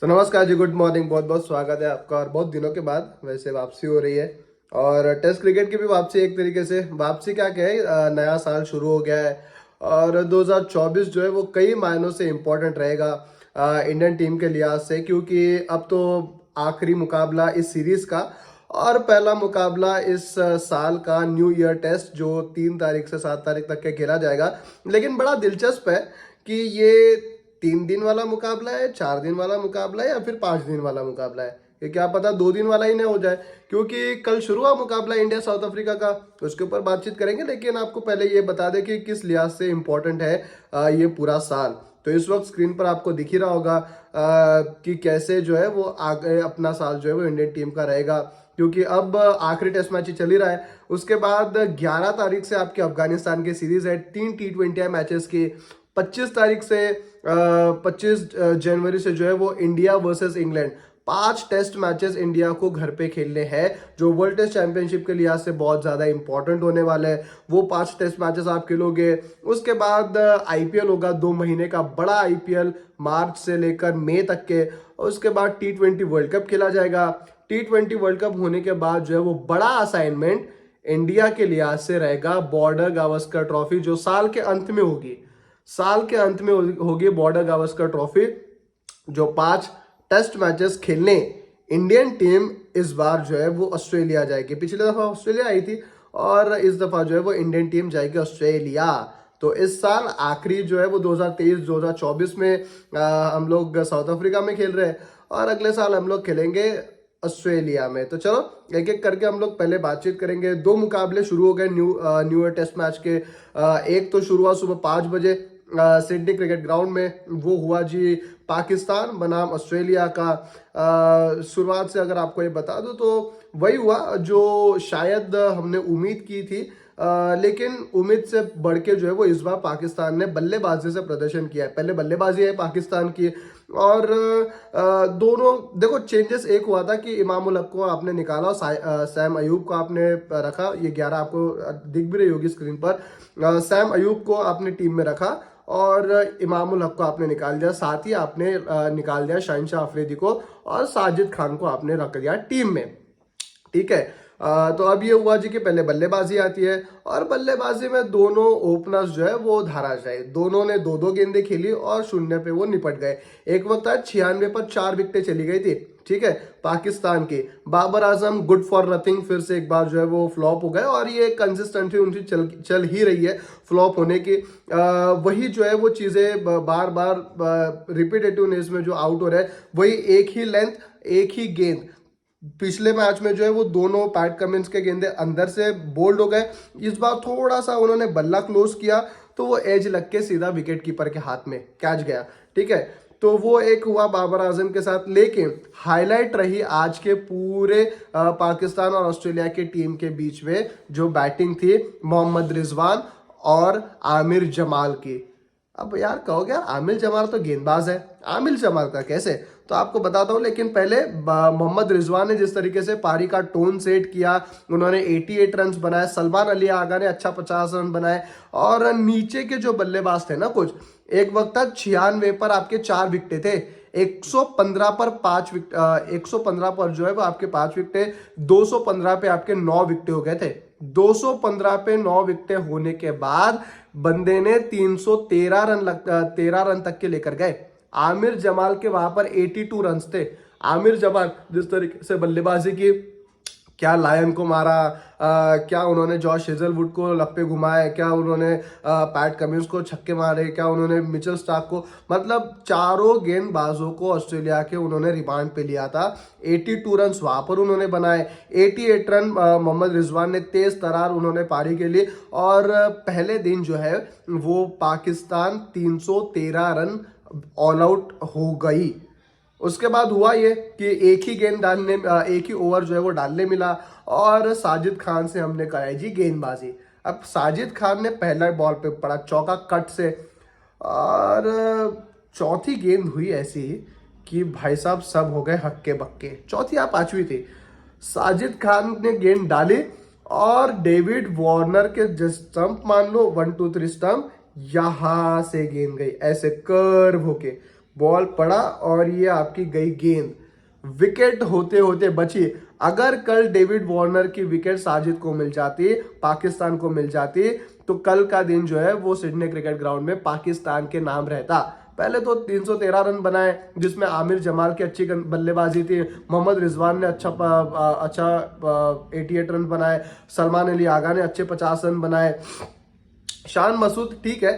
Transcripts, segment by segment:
तो नमस्कार जी, good morning. बहुत बहुत स्वागत है आपका। और बहुत दिनों के बाद वैसे वापसी हो रही है और टेस्ट क्रिकेट की भी वापसी। एक तरीके से वापसी क्या कहे, नया साल शुरू हो गया है और 2024 जो है वो कई मायनों से इम्पोर्टेंट रहेगा इंडियन टीम के लिहाज से, क्योंकि अब तो आखिरी मुकाबला इस सीरीज का और पहला मुकाबला इस साल का न्यू ईयर टेस्ट जो 3 तारीख से 7 तारीख तक के खेला जाएगा। लेकिन बड़ा दिलचस्प है कि ये 3 दिन वाला मुकाबला है, 4 दिन वाला मुकाबला है या फिर 5 दिन वाला मुकाबला है। ये क्या पता 2 दिन वाला ही ना हो जाए, क्योंकि कल शुरू हुआ मुकाबला इंडिया साउथ अफ्रीका का। उसके ऊपर बातचीत करेंगे, लेकिन आपको पहले ये बता दें कि किस लिहाज से इम्पोर्टेंट है ये पूरा साल। तो इस वक्त स्क्रीन पर आपको दिख ही रहा होगा कि कैसे जो है वो आगे अपना साल जो है वो इंडियन टीम का रहेगा, क्योंकि अब आखिरी टेस्ट मैच ही चल ही रहा है। उसके बाद 11 तारीख से आपके अफगानिस्तान की सीरीज है, 3 T20 मैचेस की। 25 तारीख से 25 जनवरी से जो है वो India versus England, 5 test matches India को घर पे खेलने हैं, जो वर्ल्ड टेस्ट चैंपियनशिप के लिहाज से बहुत ज्यादा इंपॉर्टेंट होने वाला है। वो 5 टेस्ट मैचेस आप खेलोगे। उसके बाद आईपीएल होगा, 2 महीने का बड़ा आईपीएल, मार्च से लेकर मई तक के। उसके बाद T20 वर्ल्ड कप खेला जाएगा। T20 वर्ल्ड कप होने के बाद जो है वो बड़ा असाइनमेंट इंडिया के लिहाज से रहेगा, बॉर्डर गावस्कर ट्रॉफी, जो साल के अंत में होगी। साल के अंत में होगी बॉर्डर गावस्कर ट्रॉफी, जो 5 टेस्ट मैचेस खेलने इंडियन टीम इस बार जो है वो ऑस्ट्रेलिया जाएगी। पिछली दफा ऑस्ट्रेलिया आई थी और इस दफा जो है वो इंडियन टीम जाएगी ऑस्ट्रेलिया। तो इस साल आखिरी जो है वो 2023-2024 में हम लोग साउथ अफ्रीका में खेल रहे हैं और अगले साल हम लोग खेलेंगे ऑस्ट्रेलिया में। तो चलो एक एक करके हम लोग पहले बातचीत करेंगे। 2 मुकाबले शुरू हो गए न्यू ईयर टेस्ट मैच के। एक तो शुरू हुआ सुबह 5 बजे सिडनी क्रिकेट ग्राउंड में। वो हुआ जी पाकिस्तान बनाम ऑस्ट्रेलिया का। शुरुआत से अगर आपको ये बता दूं तो वही हुआ जो शायद हमने उम्मीद की थी, लेकिन उम्मीद से बढ़ के जो है वो इस बार पाकिस्तान ने बल्लेबाजी से प्रदर्शन किया है। पहले बल्लेबाजी है पाकिस्तान की और दोनों देखो, चेंजेस एक हुआ था कि इमामुल हक को आपने निकाला और सैम अयूब को आपने रखा। ये 11 आपको दिख भी रही होगी स्क्रीन पर। सैम अयूब को आपने टीम में रखा और इमामुल हक को आपने निकाल दिया। साथ ही आपने निकाल दिया शाहिनशाह अफरीदी को और साजिद खान को आपने रख दिया टीम में। ठीक है। तो अब ये हुआ जी कि पहले बल्लेबाजी आती है और बल्लेबाजी में दोनों ओपनर्स जो है वो धाराशायी, दोनों ने 2-2 गेंदें खेली और 0 पे वो निपट गए। एक वक्त था 96 पर 4 विकेटें चली गई थी। ठीक है, पाकिस्तान की Babar Azam good for nothing फिर से एक बार जो है वो फ्लॉप हो गए और ये कंसिस्टेंसी उनकी चल ही रही है फ्लॉप होने की। वही जो है वो चीजें बार बार रिपीटेटिवनेस में जो आउट हो रहा है, वही एक ही लेंथ एक ही गेंद। पिछले मैच में जो है वो दोनों पैट कमिंस के गेंदे अंदर से बोल्ड हो गए। इस बार थोड़ा सा उन्होंने बल्ला क्लोज किया तो वो एज लग के सीधा विकेट कीपर के हाथ में कैच गया। ठीक है, तो वो एक हुआ बाबर आजम के साथ। लेकिन हाईलाइट रही आज के पूरे पाकिस्तान और ऑस्ट्रेलिया की टीम के बीच में जो बैटिंग थी मोहम्मद रिजवान और आमिर जमाल की। अब यार कहोगे यार आमिर जमाल तो गेंदबाज है, आमिर जमाल का कैसे, तो आपको बताता हूं। लेकिन पहले मोहम्मद रिजवान ने जिस तरीके से पारी का टोन सेट किया, उन्होंने 88 रन बनाए। सलमान अली आगा ने अच्छा 50 रन बनाए और नीचे के जो बल्लेबाज थे ना कुछ, एक वक्त तक 96 पर आपके 4 विकेटें थे, 115 पर 5 विकेट, 115 पर जो है वो आपके 5 विकेटें, 215 पे आपके 9 विकेटें हो गए थे। 215 पे 9 विकेटें होने के बाद बंदे ने 13 रन तक के लेकर गए। आमिर जमाल के वहां पर 82 रन थे। आमिर जमाल जिस तरीके से बल्लेबाजी की, क्या लायन को मारा, क्या उन्होंने जॉश हेजलवुड को लप्पे घुमाए, क्या उन्होंने पैट कमिंस को छक्के मारे, क्या उन्होंने मिचेल स्टार्क को, मतलब चारों गेंदबाजों को ऑस्ट्रेलिया के उन्होंने रिमांड पे लिया था। 82 रन वहां पर उन्होंने बनाए। 88 रन मोहम्मद रिजवान ने तेज तरार उन्होंने पारी के लिए। और पहले दिन जो है वो पाकिस्तान 313 रन ऑल आउट हो गई। उसके बाद हुआ ये कि एक ही गेंद डालने, एक ही ओवर जो है वो डालने मिला और साजिद खान से हमने कराई जी गेंदबाजी। अब साजिद खान ने पहला बॉल पे पड़ा चौका कट से और चौथी गेंद हुई ऐसी कि भाई साहब सब हो गए हक्के बक्के। चौथी या 5वीं थी, साजिद खान ने गेंद डाली और डेविड वार्नर के स्टंप मान लो 1 2 3 स्टंप, यहां से गेंद गई ऐसे कर्व होके बॉल पड़ा और ये आपकी गई गेंद, विकेट होते होते बची। अगर कल डेविड वार्नर की विकेट साजिद को मिल जाती, पाकिस्तान को मिल जाती, तो कल का दिन जो है वो सिडनी क्रिकेट ग्राउंड में पाकिस्तान के नाम रहता। पहले तो 313 रन बनाए, जिसमें आमिर जमाल की अच्छी बल्लेबाजी थी, मोहम्मद रिजवान ने अच्छा 88 रन बनाए, सलमान अली आगा ने अच्छे 50 रन बनाए, शान मसूद ठीक है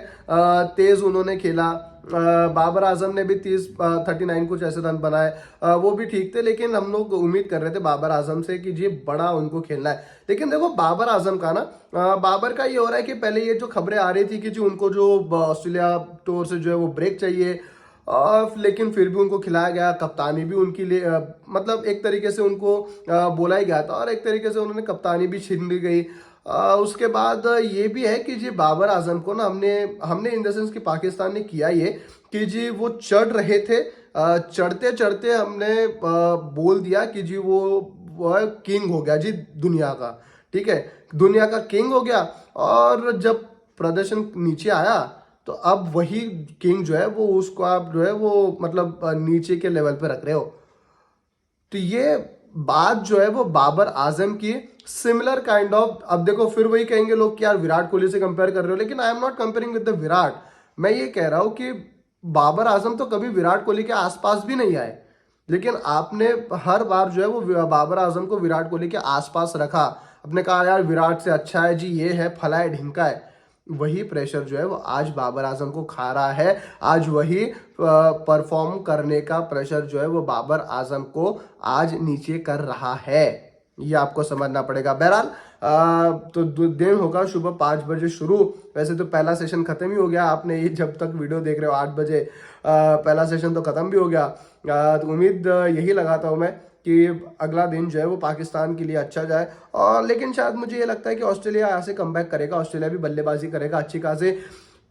तेज उन्होंने खेला, बाबर आजम ने भी 39 कुछ ऐसे रन बनाए, वो भी ठीक थे। लेकिन हम लोग उम्मीद कर रहे थे बाबर आजम से कि जी बड़ा उनको खेलना है। लेकिन देखो बाबर आजम का ना, बाबर का ये हो रहा है कि पहले ये जो खबरें आ रही थी कि जी उनको जो ऑस्ट्रेलिया टूर से जो है वो ब्रेक चाहिए, लेकिन फिर भी उनको खिलाया गया, कप्तानी भी उनके लिए मतलब एक तरीके से उनको बोला ही गया था और एक तरीके से उन्होंने कप्तानी भी छीन ली गई। उसके बाद ये भी है कि जी बाबर आजम को ना हमने हमने इन द सेंस कि पाकिस्तान ने किया ये कि जी वो चढ़ रहे थे, चढ़ते चढ़ते हमने बोल दिया कि जी वो किंग हो गया जी दुनिया का, ठीक है, दुनिया का किंग हो गया। और जब प्रदर्शन नीचे आया तो अब वही किंग जो है वो उसको आप जो है वो मतलब नीचे के लेवल पे रख रहे हो। तो ये बात जो है वो बाबर आजम की सिमिलर काइंड ऑफ, अब देखो फिर वही कहेंगे लोग कि यार विराट कोहली से कंपेयर कर रहे हो, लेकिन I am not comparing with the Virat. मैं ये कह रहा हूं कि बाबर आजम तो कभी विराट कोहली के आसपास भी नहीं आए, लेकिन आपने हर बार जो है वो बाबर आजम को विराट कोहली के आसपास रखा, आपने कहा यार विराट से अच्छा है जी, ये है फला है ढिमका है। वही प्रेशर जो है वो आज बाबर आजम को खा रहा है, आज वही परफॉर्म करने का प्रेशर जो है वो बाबर आजम को आज नीचे कर रहा है, ये आपको समझना पड़ेगा। बहरहाल तो दिन होगा सुबह 5 बजे शुरू। वैसे तो पहला सेशन खत्म ही हो गया, आपने ये जब तक वीडियो देख रहे हो 8 बजे पहला सेशन तो खत्म भी हो गया। तो उम्मीद यही लगाता हूँ मैं कि अगला दिन जो है वो पाकिस्तान के लिए अच्छा जाए। और लेकिन शायद मुझे ये लगता है कि ऑस्ट्रेलिया यहाँ से कमबैक करेगा, ऑस्ट्रेलिया भी बल्लेबाजी करेगा अच्छी खासी।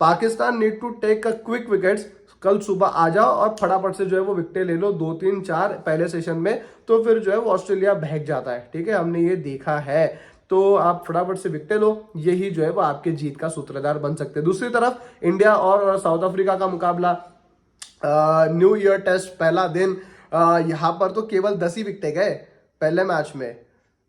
Pakistan need to take a quick wickets, कल सुबह आ जाओ और फटाफट से जो है वो विकेटें ले लो 2-3-4 पहले सेशन में, तो फिर जो है वो ऑस्ट्रेलिया बहक जाता है, ठीक है, हमने ये देखा है। तो आप फटाफट से विकेटें लो, यही जो है वो आपके जीत का सूत्रधार बन सकते हैं। दूसरी तरफ इंडिया और साउथ अफ्रीका का मुकाबला, न्यू ईयर टेस्ट पहला दिन, यहाँ पर तो केवल 10 ही विकेटें गए पहले मैच में।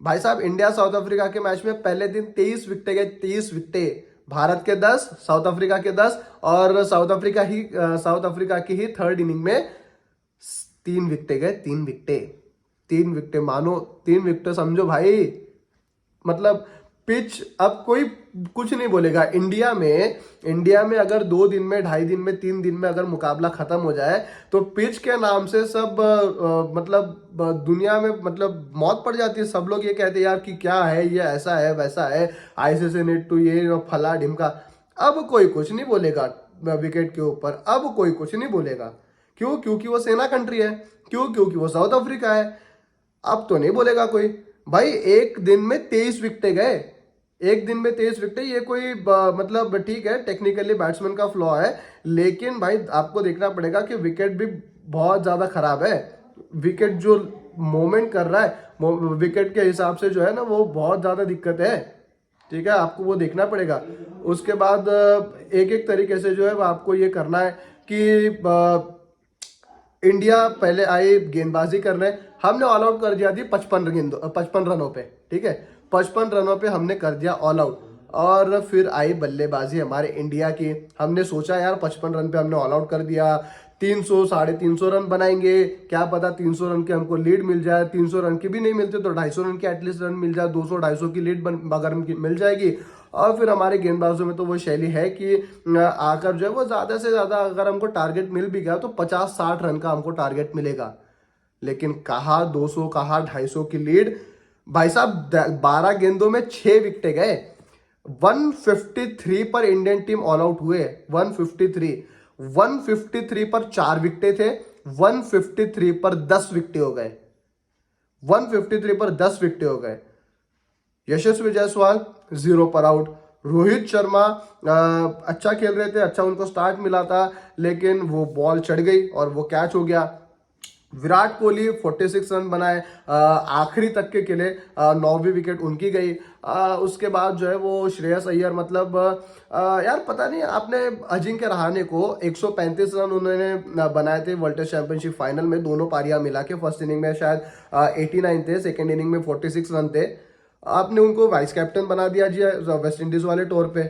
भाई साहब इंडिया साउथ अफ्रीका के मैच में पहले दिन 23 विकेटें गए, 23 विकेटें, भारत के 10, साउथ अफ्रीका के 10, और साउथ अफ्रीका की ही थर्ड इनिंग में 3 विकेटें गए, 3 विकेटें मानो 3 विकेटें समझो भाई, मतलब पिच अब कोई कुछ नहीं बोलेगा। इंडिया में अगर 2 दिन में, 2.5 दिन में, 3 दिन में अगर मुकाबला खत्म हो जाए तो पिच के नाम से सब मतलब दुनिया में मतलब मौत पड़ जाती है। सब लोग ये कहते हैं यार कि क्या है ये, ऐसा है वैसा है, आईसीसी नेट टू ये फला ढिमका। अब कोई कुछ नहीं बोलेगा विकेट के ऊपर, अब कोई कुछ नहीं बोलेगा। क्यों? क्योंकि वो सेना कंट्री है। क्यों? क्योंकि वो साउथ अफ्रीका है। अब तो नहीं बोलेगा कोई। भाई एक दिन में 23 विकेटें गए, एक दिन में 23 विकेटें, ये कोई मतलब ठीक है टेक्निकली बैट्समैन का फ्लॉ है, लेकिन भाई आपको देखना पड़ेगा कि विकेट भी बहुत ज्यादा खराब है। विकेट जो मूवमेंट कर रहा है विकेट के हिसाब से जो है ना वो बहुत ज्यादा दिक्कत है, ठीक है, आपको वो देखना पड़ेगा। उसके बाद एक एक तरीके से जो है वो आपको ये करना है कि इंडिया पहले आई गेंदबाजी करने, हमने ऑल आउट कर दिया थी 55 रनों पे, ठीक है, 55 रनों पे हमने कर दिया ऑल आउट। और फिर आई बल्लेबाजी हमारे इंडिया की, हमने सोचा यार 55 रन पे हमने ऑल आउट कर दिया, 300 350 रन बनाएंगे, क्या पता 300 रन के हमको लीड मिल जाए, 300 रन की भी नहीं मिलते तो 250 रन की एटलीस्ट रन मिल जाए, 200-250 की लीड अगर मिल जाएगी। और फिर हमारे गेंदबाजों में तो वो शैली है कि आकर जो है वो ज्यादा से ज्यादा अगर हमको टारगेट मिल भी गया तो 50-60 रन का हमको टारगेट मिलेगा। लेकिन कहा 200, कहा 250 की लीड। भाई साहब 12 गेंदों में 6 विकेटें गए, 153 पर इंडियन टीम ऑल आउट हुए, 153 पर 4 विकेटें थे, 153 पर 10 विकेटें हो गए, 153 पर 10 विकेटें हो गए। यशस्वी जायसवाल 0 पर आउट, रोहित शर्मा अच्छा खेल रहे थे, अच्छा उनको स्टार्ट मिला था, लेकिन वो बॉल चढ़ गई और वो कैच हो गया। विराट कोहली 46 रन बनाए, आखिरी तक के लिए 9वीं विकेट उनकी गई। उसके बाद जो है वो श्रेयस अय्यर, मतलब यार पता नहीं, आपने अजिंक्य रहाणे को 135 रन उन्होंने बनाए थे वर्ल्ड टेस्ट चैंपियनशिप फाइनल में, दोनों पारियां मिला के। फर्स्ट इनिंग में शायद 89 थे, सेकेंड इनिंग में 46 रन थे। आपने उनको वाइस कैप्टन बना दिया जी वेस्ट इंडीज वाले टूर पे।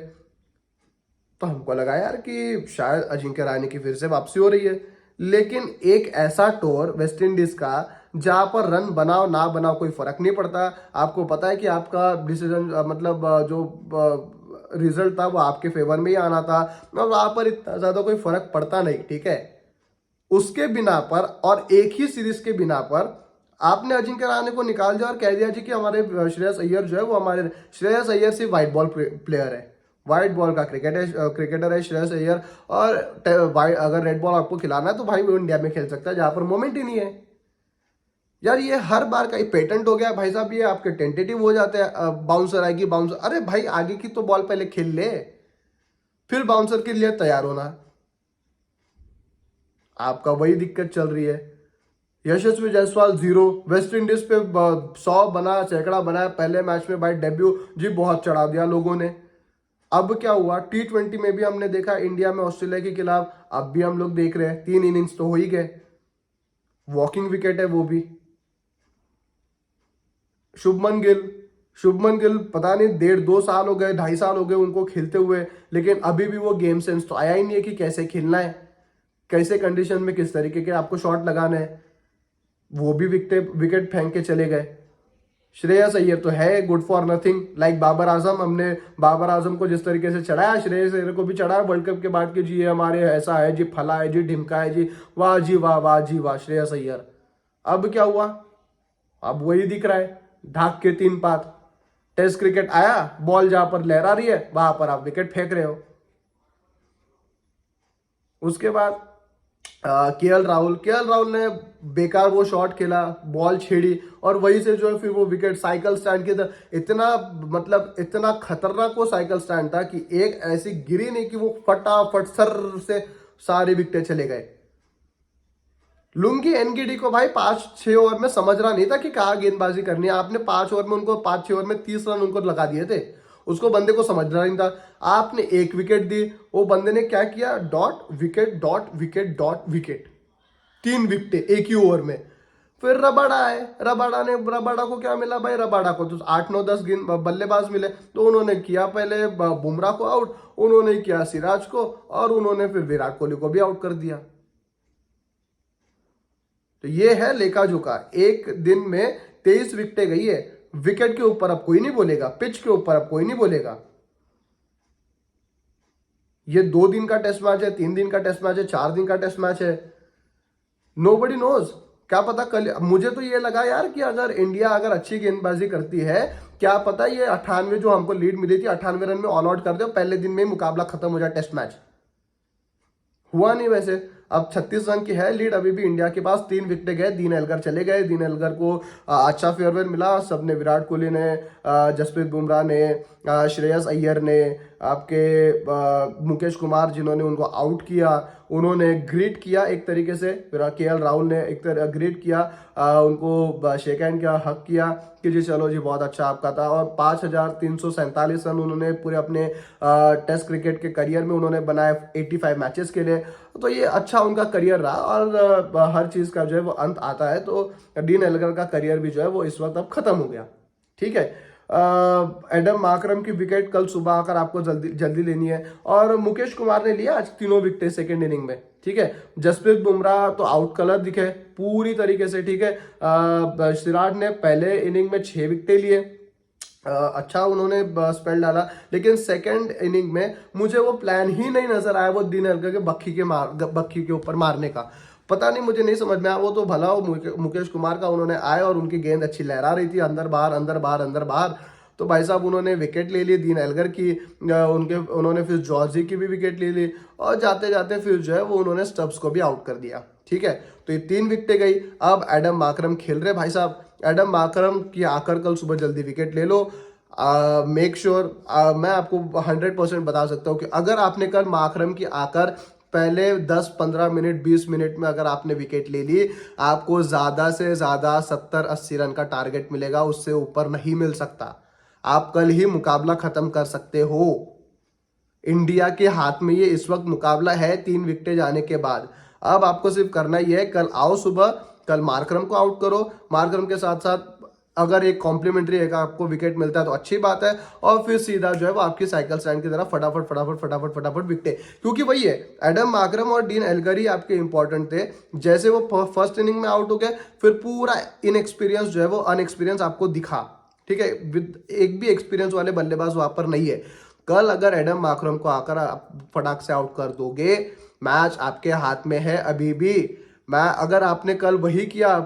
तो हमको लगा यार कि शायद अजिंक्य रहाणे की फिर से वापसी हो रही है। लेकिन एक ऐसा टूर वेस्ट इंडीज का जहां पर रन बनाओ ना बनाओ कोई फर्क नहीं पड़ता। आपको पता है कि आपका डिसीजन, मतलब जो रिजल्ट था वो आपके फेवर में ही आना था, और वहां पर इतना ज्यादा कोई फर्क पड़ता नहीं, ठीक है। उसके बिना पर और एक ही सीरीज के बिना पर आपने अजिंक्य रहाणे को निकाल दिया और कह दिया जी कि हमारे श्रेयस अय्यर जो है वो हमारे, श्रेयस अय्यर सिर्फ व्हाइट बॉल प्लेयर है, व्हाइट बॉल का क्रिकेटर है श्रेयस अय्यर। और अगर रेड बॉल आपको खिलाना है तो भाई वो इंडिया में खेल सकता है जहां पर मोमेंट ही नहीं है। यार ये हर बार का ही पेटेंट हो गया भाई साहब, ये आपके टेंटेटिव हो जाते हैं, बाउंसर आएगी बाउंसर, अरे भाई आगे की तो बॉल पहले खेल ले, फिर बाउंसर के लिए तैयार होना। आपका वही दिक्कत चल रही है। यशस्वी जायसवाल 0, वेस्ट इंडीज पे 100 बना, सैकड़ा बनाया पहले मैच में भाई, डेब्यू जी बहुत चढ़ा दिया लोगों ने। अब क्या हुआ, T20 में भी हमने देखा इंडिया में ऑस्ट्रेलिया के खिलाफ, अब भी हम लोग देख रहे हैं 3 इनिंग्स तो हो ही गए, वॉकिंग विकेट है वो भी। शुभमन गिल पता नहीं 1.5-2 साल हो गए, 2.5 साल हो गए उनको खेलते हुए, लेकिन अभी भी वो गेम सेंस तो आया ही नहीं है कि कैसे खेलना है, कैसे कंडीशन में किस तरीके के आपको शॉट लगाना है। वो भी विकेट फेंक के चले गए। श्रेयस अय्यर तो है good for nothing, like Babar Azam. हमने बाबर आजम को जिस तरीके से चढ़ाया, श्रेयस अय्यर को भी चढ़ाया वर्ल्ड कप के बाद के जी ये हमारे ऐसा है जी, फला है जी, ढिमका है जी, वाह जी वाह, वाह जी वाह श्रेयस अय्यर। अब क्या हुआ, अब वही दिख रहा है, ढाक के 3 पात। टेस्ट क्रिकेट आया, बॉल जहां पर लहरा रही है वहां पर आप विकेट फेंक रहे हो। उसके बाद के एल राहुल ने बेकार वो शॉट खेला, बॉल छेड़ी, और वहीं से जो है फिर वो विकेट साइकिल स्टैंड की तरह, इतना मतलब इतना खतरनाक वो साइकिल स्टैंड था कि एक ऐसी गिरी नहीं कि वो फटाफट सर से सारे विकेट चले गए। लुंगी एनगीडी को भाई 5-6 ओवर में समझ रहा नहीं था कि कहाँ गेंदबाजी करनी है। आपने 5-6 ओवर में 30 रन उनको लगा दिए थे, उसको बंदे को समझ रहा नहीं था। आपने 1 विकेट दी, वो बंदे ने क्या किया, dot wicket dot wicket dot wicket, 3 wicket एक ही ओवर में। फिर रबाडा आए, रबाडा को क्या मिला भाई, रबाडा को तो 8-9-10 बल्लेबाज मिले, तो उन्होंने किया पहले बुमराह को आउट, उन्होंने किया सिराज को, और उन्होंने फिर विराट कोहली को भी आउट कर दिया। तो ये है लेखा जोखा, एक दिन में 23 विकेटें गई है। विकेट के ऊपर अब कोई नहीं बोलेगा, पिच के ऊपर अब कोई नहीं बोलेगा। ये 2 दिन का टेस्ट मैच है, 3 दिन का टेस्ट मैच है, 4 दिन का टेस्ट मैच है, नोबडी नोज। क्या पता कल, मुझे तो ये लगा यार कि अगर इंडिया अगर अच्छी गेंदबाजी करती है, क्या पता ये 98 जो हमको लीड मिली थी 98 रन में ऑल आउट कर दे, पहले दिन में मुकाबला खत्म हो जाए टेस्ट मैच। हुआ नहीं वैसे। अब 36 रन की है लीड अभी भी इंडिया के पास, 3 विकेटें गए, दीन एल्गर चले गए। दीन एल्गर को अच्छा फेयरवेल मिला सबने, विराट कोहली ने, जसप्रीत बुमराह ने, श्रेयस अय्यर ने, आपके मुकेश कुमार जिन्होंने उनको आउट किया, उन्होंने ग्रीट किया एक तरीके से। के एल राहुल ने एक तरह ग्रीट किया, उनको शेक हैंड किया, हक किया कि जी चलो जी बहुत अच्छा आपका था। और 5,347 रन उन्होंने पूरे अपने टेस्ट क्रिकेट के करियर में उन्होंने बनाए 85 मैचेस के लिए। तो ये अच्छा उनका करियर रहा, और हर चीज़ का जो है वो अंत आता है। तो डीन एल्गर का करियर भी जो है वो इस वक्त अब खत्म हो गया, ठीक है। एडम माकरम की विकेट कल सुबह आकर आपको जल्दी जल्दी लेनी है, और मुकेश कुमार ने लिया आज 3 विकेटें सेकेंड इनिंग में, ठीक है। जसप्रीत बुमराह तो आउट कलर दिखे पूरी तरीके से, ठीक है। सिराज ने पहले इनिंग में 6 विकेटें लिए, अच्छा उन्होंने स्पेल डाला, लेकिन सेकंड इनिंग में मुझे वो प्लान ही नहीं नजर आया वो दिन एल्गर के बक्खी के ऊपर मारने का। पता नहीं, मुझे नहीं समझ में आया। वो तो भला वो मुकेश कुमार का उन्होंने आए और उनकी गेंद अच्छी लहरा रही थी, अंदर बाहर अंदर बाहर अंदर बाहर, तो भाई साहब उन्होंने विकेट ले ली दीन एल्गर की, उन्होंने फिर जॉर्जी की भी विकेट ले ली, और जाते जाते फिर जो है वो उन्होंने स्टब्स को भी आउट कर दिया, ठीक है। तो ये 3 विकेटें गई। अब एडम माकरम खेल रहे भाई साहब, एडम माकरम की आकर कल सुबह जल्दी विकेट ले लो। मेक श्योर मैं आपको 100% बता सकता हूँ कि अगर आपने कल माकरम की आकर पहले 10-15 मिनट 20 मिनट में अगर आपने विकेट ले ली, आपको ज़्यादा से ज़्यादा 70-80 रन का टारगेट मिलेगा, उससे ऊपर नहीं मिल सकता। आप कल ही मुकाबला ख़त्म कर सकते हो। इंडिया के हाथ में ये इस वक्त मुकाबला है 3 विकेटें जाने के बाद। अब आपको सिर्फ करना ही है, कल आओ सुबह, कल मार्करम को आउट करो, मार्करम के साथ साथ अगर एक कॉम्प्लीमेंट्री एक आपको विकेट मिलता है तो अच्छी बात है, और फिर सीधा जो है वो आपकी साइकिल स्टैंड की तरह फटाफट फटाफट फटाफट फटाफट विकेट, क्योंकि वही है, एडम मार्करम और डीन एल्गरी आपके इंपॉर्टेंट थे। जैसे वो फर्स्ट इनिंग में आउट हो गए, फिर पूरा इनएक्सपीरियंस जो है वो अनएक्सपीरियंस आपको दिखा, ठीक है, विद एक भी एक्सपीरियंस वाले बल्लेबाज वहां पर नहीं है। कल अगर एडम मार्करम को आकर आप फटाक से आउट कर दोगे, मैच आपके हाथ में है अभी भी। मैं अगर आपने कल वही किया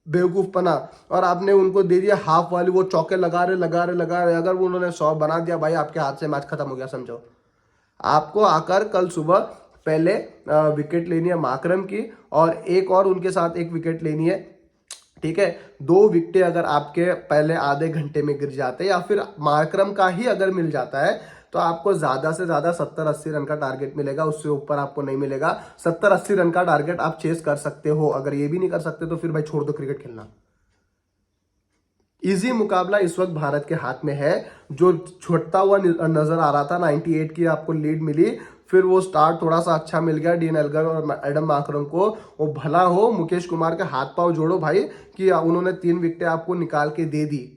बेवकूफपना और आपने उनको दे दिया हाफ वाली, वो चौके लगा रहे, अगर वो उन्होंने 100 बना दिया भाई, आपके हाथ से मैच खत्म हो गया समझो। आपको आकर कल सुबह पहले विकेट लेनी है मार्करम की, और एक और उनके साथ एक विकेट लेनी है, ठीक है। 2 विकेटें अगर आपके पहले आधे घंटे में गिर जाते हैं, या फिर मार्करम का ही अगर मिल जाता है, तो आपको ज्यादा से ज्यादा 70-80 रन का टारगेट मिलेगा, उससे ऊपर आपको नहीं मिलेगा। 70-80 रन का टारगेट आप चेस कर सकते हो। अगर ये भी नहीं कर सकते तो फिर भाई छोड़ दो क्रिकेट खेलना। इजी मुकाबला इस वक्त भारत के हाथ में है। जो छुटता हुआ नजर आ रहा था, 98 की आपको लीड मिली, फिर वो स्टार्ट थोड़ा सा अच्छा मिल गया डीन एल्गर और एडम मार्करम को। वो भला हो मुकेश कुमार के हाथ पांव जोड़ो भाई कि उन्होंने 3 विकेटें आपको निकाल के दे दी।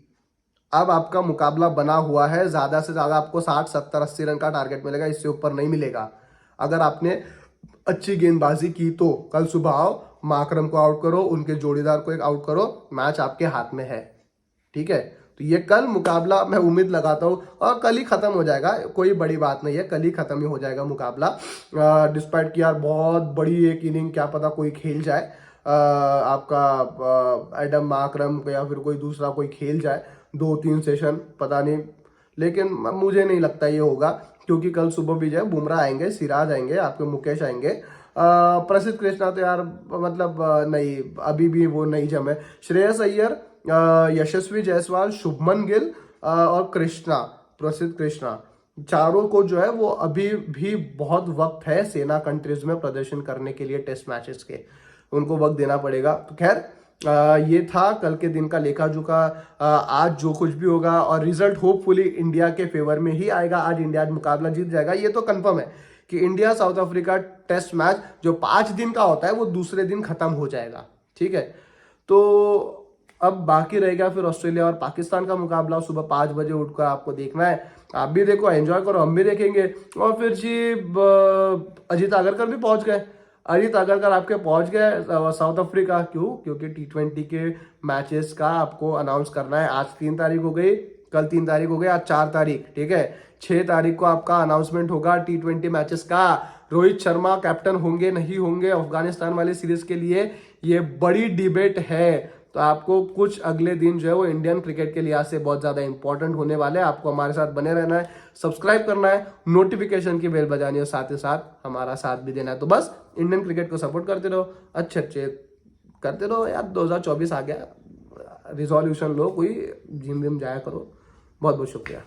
अब आपका मुकाबला बना हुआ है, ज्यादा से ज्यादा आपको 60-70-80 रन का टारगेट मिलेगा, इससे ऊपर नहीं मिलेगा। अगर आपने अच्छी गेंदबाजी की तो कल सुबह आओ, मार्करम को आउट करो, उनके जोड़ीदार को एक आउट करो, मैच आपके हाथ में है, ठीक है। तो ये कल मुकाबला मैं उम्मीद लगाता हूँ, और कल ही खत्म हो जाएगा, कोई बड़ी बात नहीं है, कल ही खत्म ही हो जाएगा मुकाबला। डिस्पाइट कि यार बहुत बड़ी एक इनिंग क्या पता कोई खेल जाए, आपका एडम मार्करम या फिर कोई दूसरा कोई खेल जाए 2-3 सेशन, पता नहीं, लेकिन मुझे नहीं लगता ये होगा, क्योंकि कल सुबह भी जो है बुमराह आएंगे, सिराज आएंगे, आपके मुकेश आएंगे, प्रसिद्ध कृष्णा तो यार मतलब नहीं, अभी भी वो नहीं जमे। श्रेयस अय्यर, यशस्वी जायसवाल, शुभमन गिल और कृष्णा, प्रसिद्ध कृष्णा, चारों को जो है वो अभी भी बहुत वक्त है सेना कंट्रीज में प्रदर्शन करने के लिए, टेस्ट मैचेस के, उनको वक्त देना पड़ेगा। तो खैर ये था कल के दिन का लेखा जोखा। आज जो कुछ भी होगा, और रिजल्ट होपफुली इंडिया के फेवर में ही आएगा। आज इंडिया मुकाबला जीत जाएगा, ये तो कंफर्म है कि India South Africa test match जो 5 दिन का होता है वो दूसरे दिन खत्म हो जाएगा, ठीक है। तो अब बाकी रहेगा फिर ऑस्ट्रेलिया और पाकिस्तान का मुकाबला, सुबह 5 बजे उठकर आपको देखना है। आप भी देखो, एंजॉय करो, हम भी देखेंगे। और फिर जी अजीत आगरकर भी पहुंच गए। अजीत आगरकर आपके पहुंच गए साउथ अफ्रीका, क्यों? क्योंकि T20 के मैचेस का आपको अनाउंस करना है। आज 3 तारीख हो गई, कल 3 तारीख हो गई, आज 4 तारीख, ठीक है। 6 तारीख को आपका अनाउंसमेंट होगा T20 मैचेस का। रोहित शर्मा कैप्टन होंगे नहीं होंगे अफगानिस्तान वाली सीरीज के लिए, ये बड़ी डिबेट है। तो आपको कुछ अगले दिन जो है वो इंडियन क्रिकेट के लिहाज से बहुत ज्यादा इंपॉर्टेंट होने वाले हैं। आपको हमारे साथ बने रहना है, सब्सक्राइब करना है, नोटिफिकेशन की बेल बजानी है, साथ ही साथ हमारा साथ भी देना है। तो बस इंडियन क्रिकेट को सपोर्ट करते रहो, अच्छे करते रहो यार। 2024 आ गया, रिजोल्यूशन लो, कोई जिम विम जाया करो। बहुत बहुत शुक्रिया।